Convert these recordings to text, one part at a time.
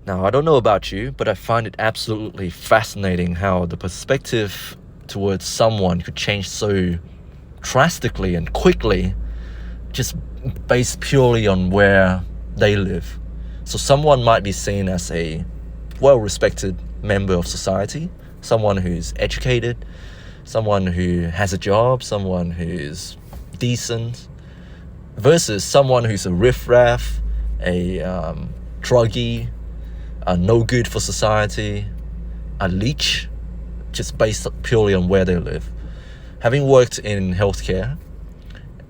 Now, I don't know about you, but I find it absolutely fascinating how the perspective towards someone could change so drastically and quickly, just based purely on where they live. So someone might be seen as a well-respected member of society, someone who's educated, someone who has a job, someone who's decent, versus someone who's a riffraff, a druggie, no good for society, a leech, just based purely on where they live. Having worked in healthcare,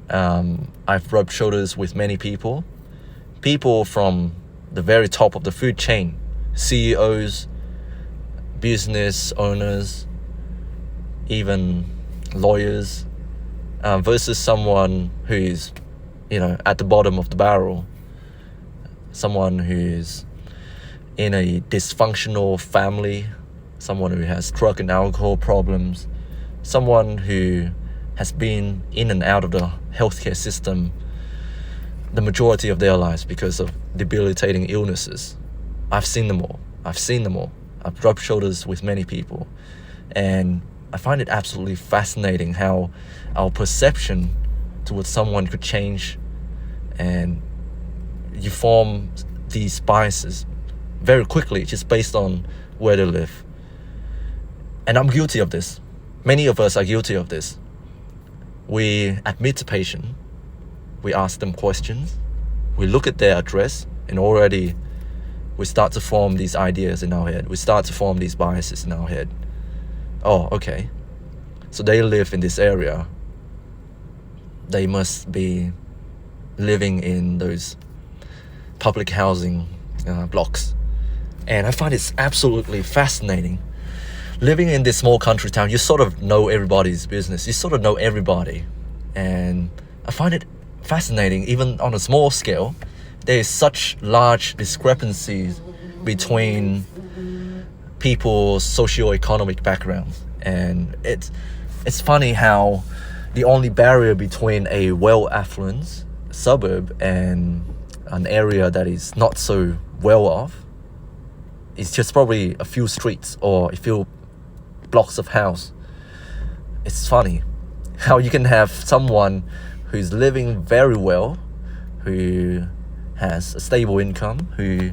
I've rubbed shoulders with many people from the very top of the food chain, CEOs, business owners, even lawyers, versus someone who is, at the bottom of the barrel, someone who's in a dysfunctional family, someone who has drug and alcohol problems, someone who has been in and out of the healthcare system the majority of their lives because of debilitating illnesses. I've seen them all. I've rubbed shoulders with many people. And I find it absolutely fascinating how our perception towards someone could change, and you form these biases very quickly just based on where they live. And I'm guilty of this. Many of us are guilty of this. We admit to patient, we ask them questions, we look at their address, and already we start to form these ideas in our head. We start to form these biases in our head. Oh, okay. So they live in this area. They must be living in those public housing blocks. And I find it's absolutely fascinating. Living in this small country town, you sort of know everybody's business. You sort of know everybody. And I find it fascinating, even on a small scale, there is such large discrepancies between people's socio-economic backgrounds. And it's funny how the only barrier between a well-affluent suburb and an area that is not so well-off is just probably a few streets or a few blocks of house. It's funny how you can have someone who's living very well, who has a stable income, who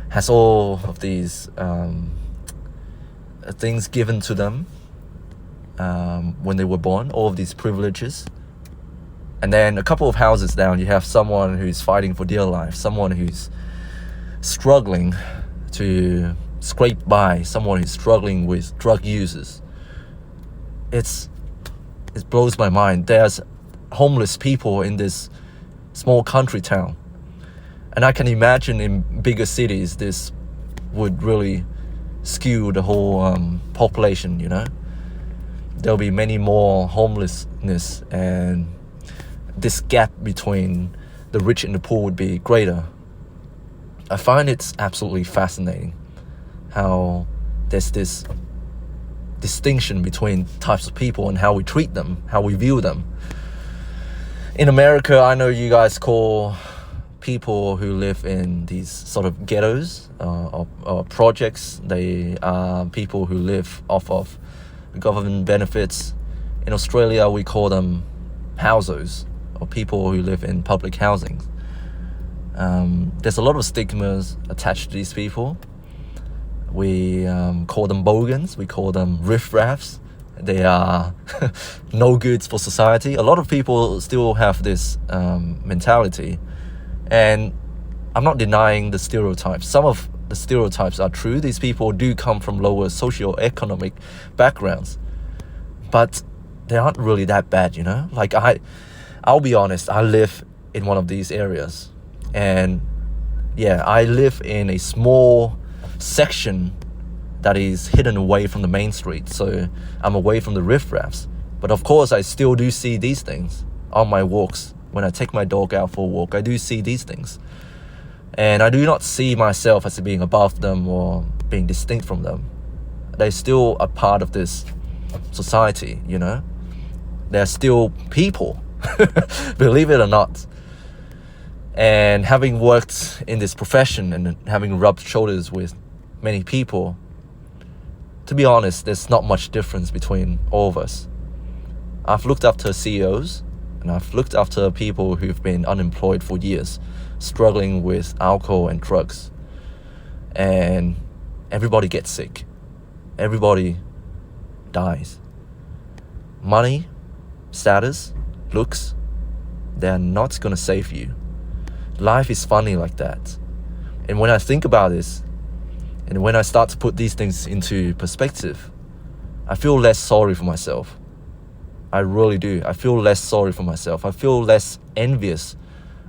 has all of these things given to them when they were born, all of these privileges. And then a couple of houses down, you have someone who's fighting for dear life, someone who's struggling to scrape by, someone who's struggling with drug users. It blows my mind. There's homeless people in this small country town. And I can imagine in bigger cities, this would really skew the whole population, There'll be many more homelessness, and this gap between the rich and the poor would be greater. I find it's absolutely fascinating how there's this distinction between types of people and how we treat them, how we view them. In America, I know you guys call people who live in these sort of ghettos or projects, they are people who live off of government benefits. In Australia, we call them housos, or people who live in public housing. There's a lot of stigmas attached to these people. We call them Bogans, we call them riffraffs. They are no goods for society. A lot of people still have this mentality. And I'm not denying the stereotypes. Some of the stereotypes are true. These people do come from lower socio-economic backgrounds. But they aren't really that bad, Like I'll be honest, I live in one of these areas. And yeah, I live in a small section that is hidden away from the main street. So I'm away from the riffraffs. But of course, I still do see these things on my walks. When I take my dog out for a walk, I do see these things. And I do not see myself as being above them or being distinct from them. They're still a part of this society, They're still people, believe it or not. And having worked in this profession and having rubbed shoulders with many people, to be honest, there's not much difference between all of us. I've looked after CEOs, and I've looked after people who've been unemployed for years, struggling with alcohol and drugs. And everybody gets sick. Everybody dies. Money, status, looks, they're not gonna save you. Life is funny like that. And when I think about this, and when I start to put these things into perspective, I feel less sorry for myself. I really do. I feel less sorry for myself. I feel less envious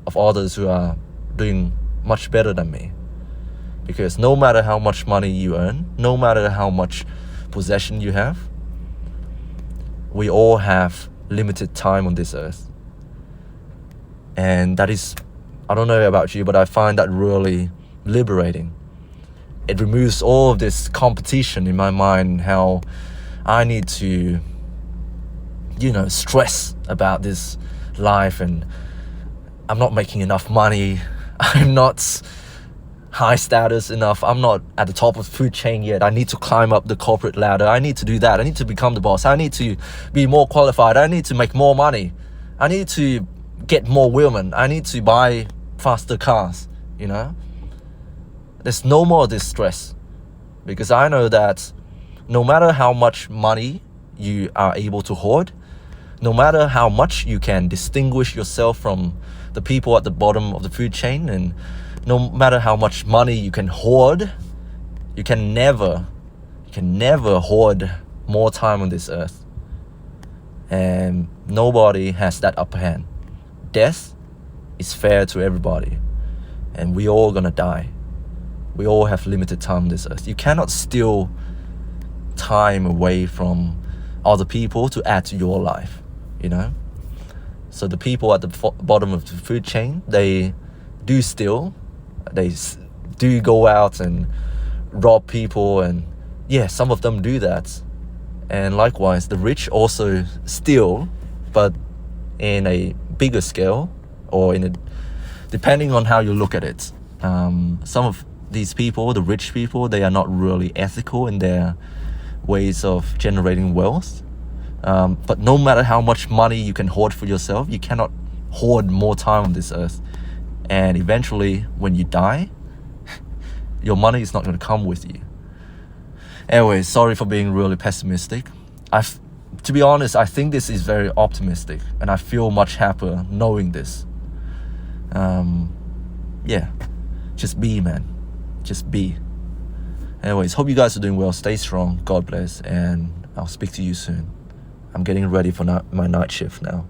of others who are doing much better than me. Because no matter how much money you earn, no matter how much possession you have, we all have limited time on this earth. And that is, I don't know about you, but I find that really liberating. It removes all of this competition in my mind, how I need to, stress about this life, and I'm not making enough money, I'm not high status enough, I'm not at the top of the food chain yet, I need to climb up the corporate ladder, I need to do that, I need to become the boss, I need to be more qualified, I need to make more money, I need to get more women, I need to buy faster cars, There's no more of this stress, because I know that no matter how much money you are able to hoard, no matter how much you can distinguish yourself from the people at the bottom of the food chain, and no matter how much money you can hoard, you can never hoard more time on this earth. And nobody has that upper hand. Death is fair to everybody, and we all gonna die. We all have limited time on this earth. You cannot steal time away from other people to add to your life, So the people at the bottom of the food chain, they do steal, they do go out and rob people, and some of them do that. And likewise, the rich also steal, but in a bigger scale, or depending on how you look at it. Some of these people, the rich people, they are not really ethical in their ways of generating wealth. But no matter how much money you can hoard for yourself, you cannot hoard more time on this earth. And eventually, when you die, your money is not going to come with you. Anyway, sorry for being really pessimistic. To be honest, I think this is very optimistic, and I feel much happier knowing this. Just be, man. Just be. Anyways, hope you guys are doing well. Stay strong. God bless, and I'll speak to you soon. I'm getting ready for my night shift now.